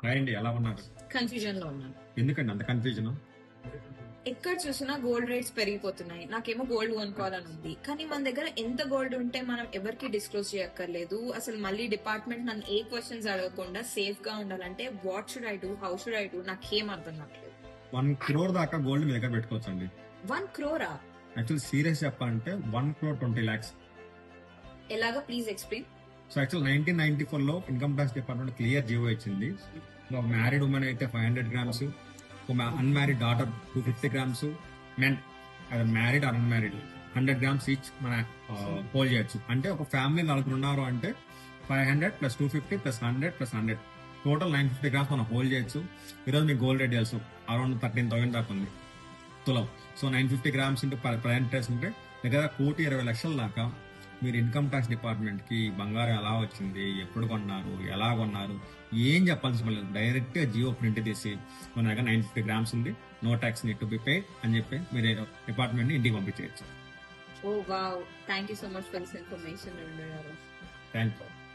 రాయండి, ఎలా ఉన్నారు? కన్ఫ్యూజన్ లో ఉన్నాను. ఎందుకండి అంత కన్ఫ్యూజన్? ఎక్కడ చూసినా గోల్డ్ రేట్స్ పెరిగిపోతున్నాయి. నాకేమో గోల్డ్ కొనుక్కోవాలని ఉంది, కానీ మన దగ్గర ఎంత గోల్డ్ ఉంటే మనం ఎవరికి డిస్క్లోజ్ చేయక్కర్లేదు. అసలు మళ్ళీ డిపార్ట్మెంట్ నన్ను ఏ క్వశ్చన్స్ అడగకుండా సేఫ్ గా ఉండాలంటే what should I do, how should I do, నాకేం అర్థం కావట్లేదు. 1 crore దాకా గోల్డ్ మీ దగ్గర పెట్టుకోవచ్చండి. 1 crore? యాక్చువల్ సీరియస్ చెప్పాలంటే 1,20,00,000. ఎలాగా, ప్లీజ్ ఎక్స్ప్లెయిన్. సో యాక్చువల్ 1994 లో income tax department clear GO ఇచ్చింది. ఒక మ్యారీడ్ ఉమెన్ అయితే 500 grams, ఒక అన్మ్యారీడ్ డాటర్ 250 grams, మెన్ అది మ్యారీడ్ అన్మ్యారీడ్ 100 grams ఈచ్ మన హోల్డ్ చేయొచ్చు. అంటే ఒక ఫ్యామిలీ 4 ఉన్నారు అంటే 500 + 250 + 100 + 100 టోటల్ 950 grams మనం హోల్డ్ చేయొచ్చు. ఈరోజు మీకు గోల్డ్ రేట్ తెలుసు, అరౌండ్ 13,000 దాకా ఉంది తులం. So 950 grams into present price ఉంటే దగ్గర 1,20,00,000 దాకా మీరు ఇన్కమ్ ట్యాక్స్ డిపార్ట్మెంట్ కి బంగారం ఎలా వచ్చింది, ఎప్పుడు కొన్నారు, ఎలా కొన్నారు, ఏం చెప్పాల్సి లేదు. డైరెక్ట్ గా జియో ప్రింట్ తీసి మన దగ్గర 950 grams ఉంది, no tax need to be pay అని చెప్పి మీరు డిపార్ట్మెంట్ ని ఇంటికి పంపించేయచ్చు. Oh wow, thank you so much for this information. Thank you.